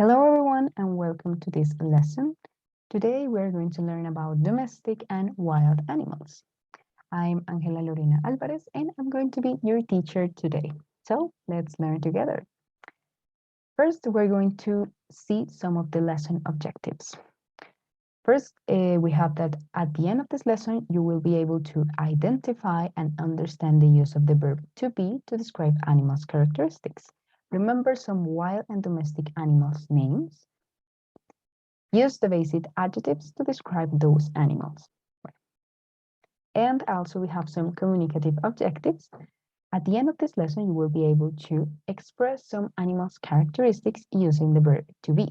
Hello everyone and welcome to this lesson. Today we're going to learn about domestic and wild animals. I'm Ángela Lorena Álvarez and I'm going to be your teacher today. So let's learn together. First, we're going to see some of the lesson objectives. First, we have that at the end of this lesson, you will be able to identify and understand the use of the verb to be to describe animals' characteristics. Remember some wild and domestic animals' names. Use the basic adjectives to describe those animals. And also we have some communicative objectives. At the end of this lesson, you will be able to express some animals' characteristics using the verb to be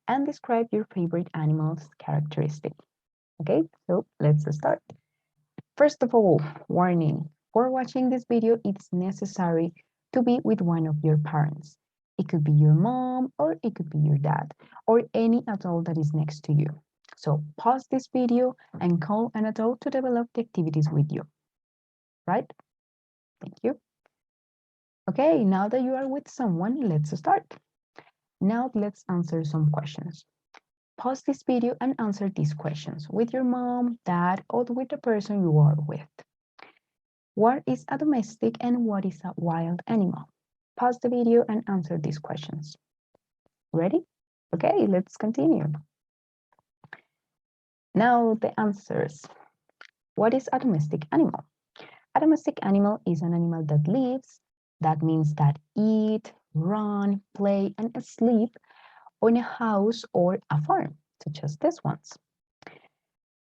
and describe your favorite animal's characteristic. Okay, so let's start. First of all, warning, for watching this video, it's necessary to be with one of your parents. It could be your mom or it could be your dad or any adult that is next to you. So pause this video and call an adult to develop the activities with you, right? Thank you. Okay, now that you are with someone, let's start. Now let's answer some questions. Pause this video and answer these questions with your mom, dad, or with the person you are with. What is a domestic and what is a wild animal? Pause the video and answer these questions. Ready? Okay, let's continue. Now the answers. What is a domestic animal? A domestic animal is an animal that lives, that means that eat, run, play, and sleep on a house or a farm, such as this ones.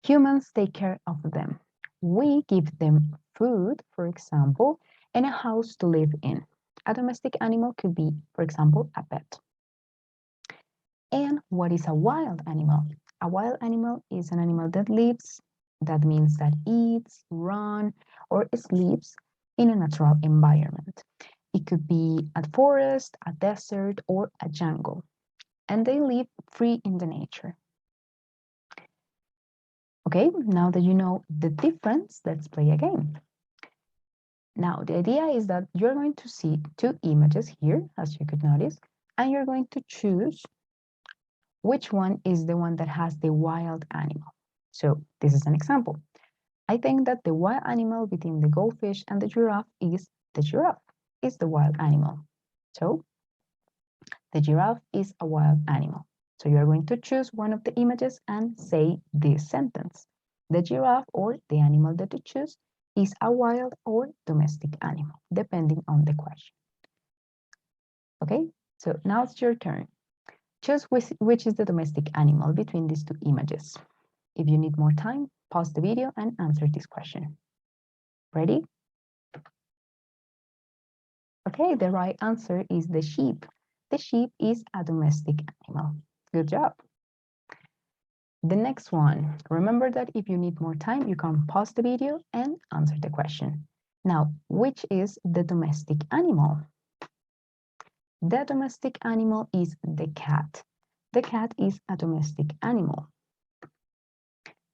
Humans take care of them. We give them food, for example, and a house to live in. A domestic animal could be, for example, a pet. And what is a wild animal? A wild animal is an animal that lives, that means that eats, runs, or sleeps in a natural environment. It could be a forest, a desert, or a jungle. And they live free in the nature. Okay, now that you know the difference, let's play a game. Now, the idea is that you're going to see two images here, as you could notice, and you're going to choose which one is the one that has the wild animal. So this is an example. I think that the wild animal between the goldfish and the giraffe is the giraffe, is the wild animal. So the giraffe is a wild animal. So you're going to choose one of the images and say this sentence. The giraffe or the animal that you choose is a wild or domestic animal, depending on the question. Okay, so now it's your turn. Choose which is the domestic animal between these two images. If you need more time, pause the video and answer this question. Ready? Okay, the right answer is the sheep. The sheep is a domestic animal. Good job. The next one, remember that if you need more time, you can pause the video and answer the question. Now, which is the domestic animal? The domestic animal is the cat. The cat is a domestic animal.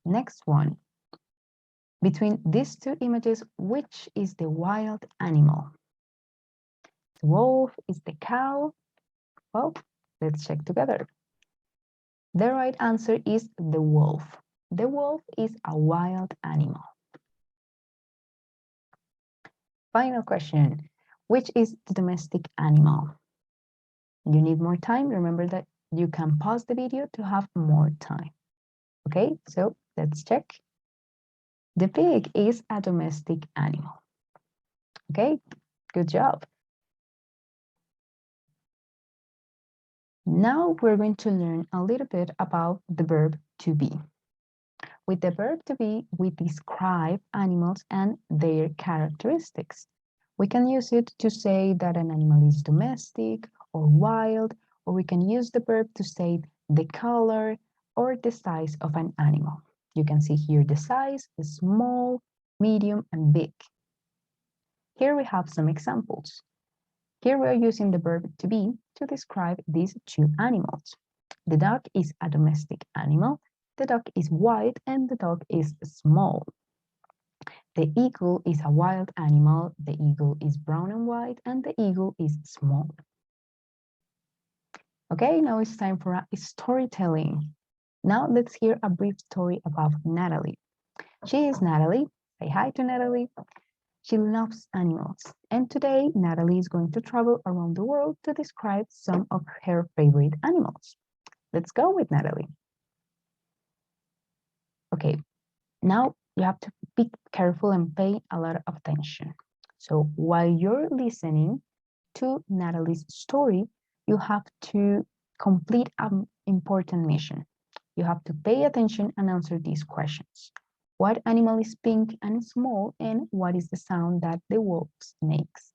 Next one, between these two images, which is the wild animal? The wolf is the cow. Well, let's check together. The right answer is the wolf. The wolf is a wild animal. Final question, which is the domestic animal? You need more time. Remember that you can pause the video to have more time. Okay, so let's check. The pig is a domestic animal. Okay, good job. Now we're going to learn a little bit about the verb to be. With the verb to be, we describe animals and their characteristics. We can use it to say that an animal is domestic or wild, or we can use the verb to say the color or the size of an animal. You can see here the size is small, medium, and big. Here we have some examples. Here we are using the verb to be to describe these two animals. The dog is a domestic animal. The dog is white and the dog is small. The eagle is a wild animal. The eagle is brown and white and the eagle is small. Okay, now it's time for a storytelling. Now let's hear a brief story about Natalie. She is Natalie. Say hi to Natalie. She loves animals. And today, Natalie is going to travel around the world to describe some of her favorite animals. Let's go with Natalie. Okay, now you have to be careful and pay a lot of attention. So while you're listening to Natalie's story, you have to complete an important mission. You have to pay attention and answer these questions. What animal is pink and small, and what is the sound that the wolf makes?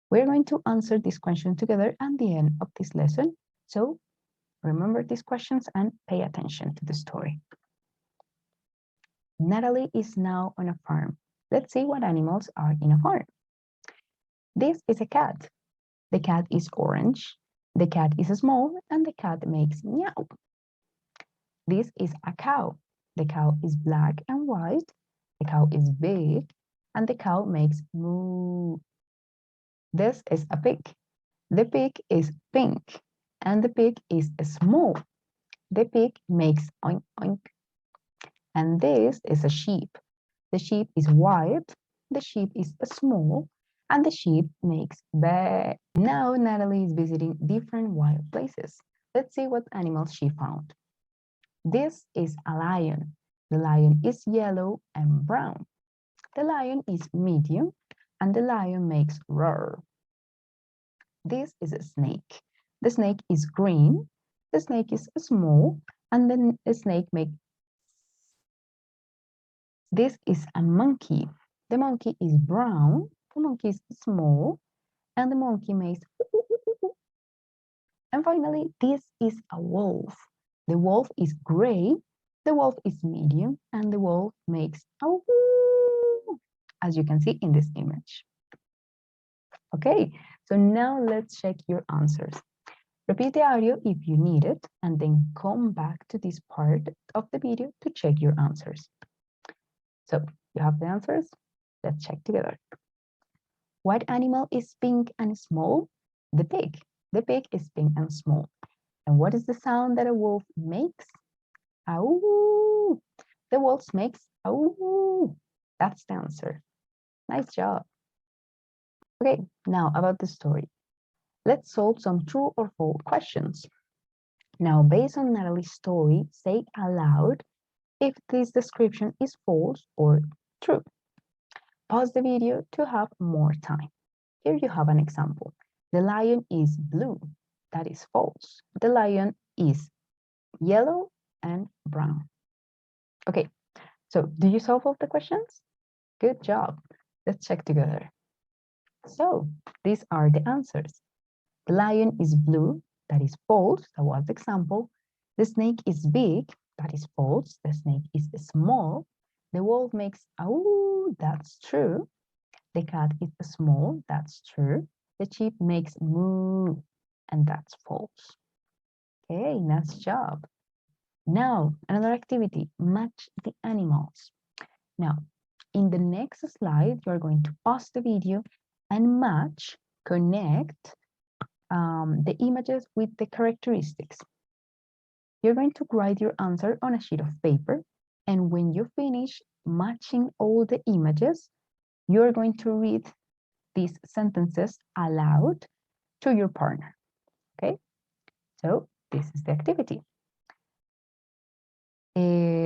We're going to answer this question together at the end of this lesson. So remember these questions and pay attention to the story. Natalie is now on a farm. Let's see what animals are in a farm. This is a cat. The cat is orange. The cat is small and the cat makes meow. This is a cow. The cow is black and white. The cow is big and the cow makes moo. This is a pig. The pig is pink and the pig is small. The pig makes oink oink. And this is a sheep. The sheep is white, the sheep is small, and the sheep makes ba. Now Natalie is visiting different wild places. Let's see what animals she found. This is a lion. The lion is yellow and brown. The lion is medium, and the lion makes roar. This is a snake. The snake is green, the snake is small, and then the snake makes. This is a monkey. The monkey is brown, the monkey is small, and the monkey makes. And finally, this is a wolf. The wolf is gray, the wolf is medium, and the wolf makes as you can see in this image. Okay, so now let's check your answers. Repeat the audio if you need it, and then come back to this part of the video to check your answers. So you have the answers? Let's check together. What animal is pink and small? The pig. The pig is pink and small. And what is the sound that a wolf makes? Ow! The wolf makes ow! That's the answer. Nice job. Okay, now about the story. Let's solve some true or false questions. Now, based on Natalie's story, say aloud if this description is false or true. Pause the video to have more time. Here you have an example. The lion is blue. That is false. The lion is yellow and brown. Okay, so do you solve all the questions? Good job. Let's check together. So these are the answers. The lion is blue. That is false. That was the example. The snake is big. That is false. The snake is small. The wolf makes ow. That's true. The cat is small. That's true. The sheep makes moo. And that's false. Okay, nice job. Now, another activity, match the animals. Now, in the next slide, you're going to pause the video and match, connect the images with the characteristics. You're going to write your answer on a sheet of paper, and when you finish matching all the images, you're going to read these sentences aloud to your partner, okay? So this is the activity.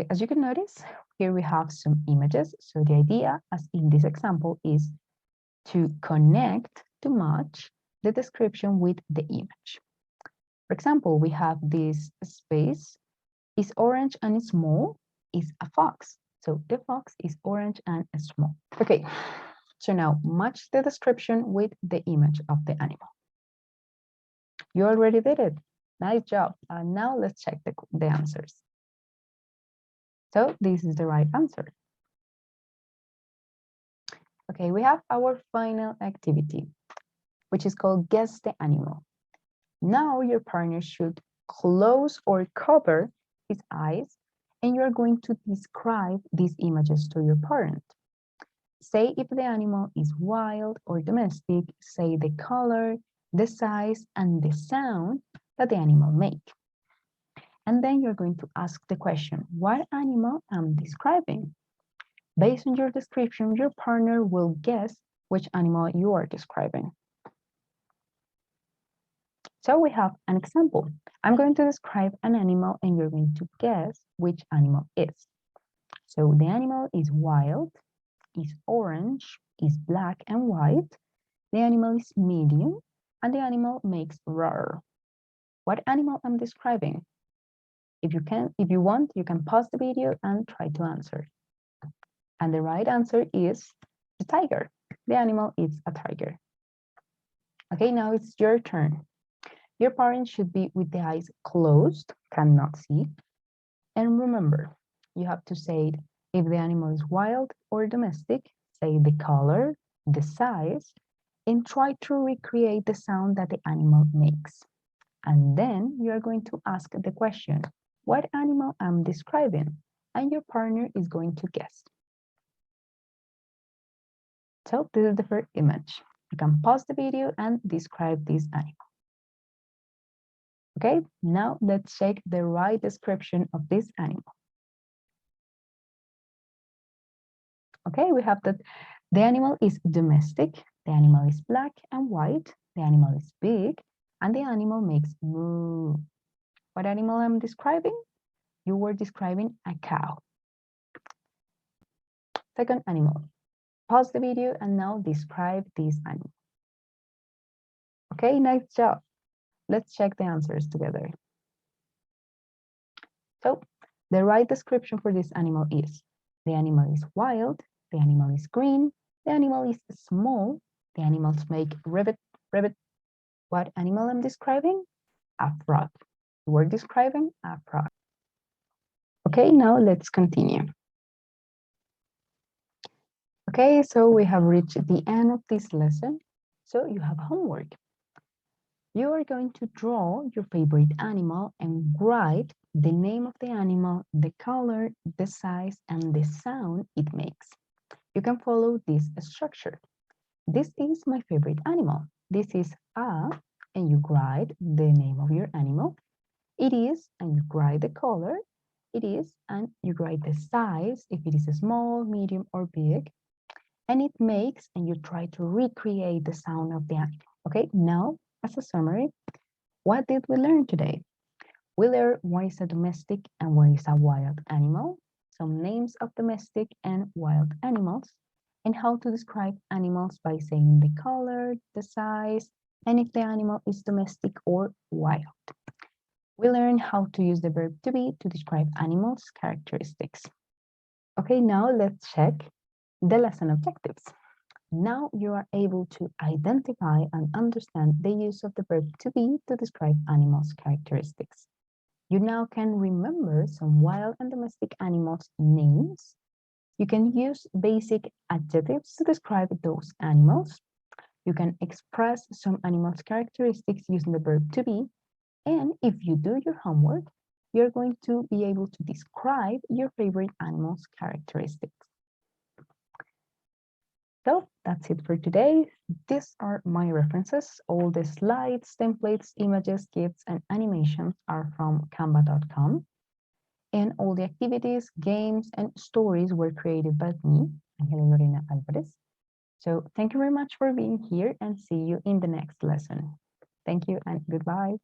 As you can notice, here we have some images. So the idea, as in this example, is to connect, to match the description with the image. For example, we have this space is orange and small is a fox. So the fox is orange and small. Okay, so now match the description with the image of the animal. You already did it. Nice job. Now let's check the answers. So this is the right answer. Okay, we have our final activity, which is called Guess the Animal. Now your partner should close or cover his eyes, and you're going to describe these images to your parent. Say if the animal is wild or domestic, say the color, the size, and the sound that the animal make. And then you're going to ask the question, what animal am I describing? Based on your description, your partner will guess which animal you are describing. So we have an example. I'm going to describe an animal and you're going to guess which animal it is. So the animal is wild, is orange, is black and white. The animal is medium, and the animal makes roar. What animal I'm describing? If you want, you can pause the video and try to answer. And the right answer is the tiger. The animal is a tiger. Okay, now it's your turn. Your parents should be with the eyes closed, cannot see. And remember, you have to say if the animal is wild or domestic, say the color, the size, and try to recreate the sound that the animal makes. And then you are going to ask the question, what animal I'm describing? And your partner is going to guess. So this is the first image. You can pause the video and describe this animal. Okay, now let's check the right description of this animal. Okay, we have that the animal is domestic, the animal is black and white, the animal is big, and the animal makes moo. What animal I'm describing? You were describing a cow. Second animal. Pause the video and now describe this animal. Okay, nice job. Let's check the answers together. So, the right description for this animal is, the animal is wild, the animal is green, the animal is small, the animals make ribbit, ribbit. What animal I'm describing? A frog. We're describing a frog. Okay, now let's continue. Okay, so we have reached the end of this lesson. So you have homework. You are going to draw your favorite animal and write the name of the animal, the color, the size, and the sound it makes. You can follow this structure. This is my favorite animal. This is a, and you write the name of your animal. It is, and you write the color. It is, and you write the size, if it is small, medium, or big. And it makes, and you try to recreate the sound of the animal. Okay, now, as a summary, what did we learn today? We learned what is a domestic and what is a wild animal, some names of domestic and wild animals, and how to describe animals by saying the color, the size, and if the animal is domestic or wild. We learned how to use the verb to be to describe animals' characteristics. Okay, now let's check the lesson objectives. Now you are able to identify and understand the use of the verb to be to describe animals' characteristics. You now can remember some wild and domestic animals' names. You can use basic adjectives to describe those animals. You can express some animals' characteristics using the verb to be. And if you do your homework, you're going to be able to describe your favorite animal's characteristics. So that's it for today. These are my references. All the slides, templates, images, GIFs, and animations are from canva.com. And all the activities, games, and stories were created by me, Ángela Lorena Álvarez. So thank you very much for being here and see you in the next lesson. Thank you and goodbye.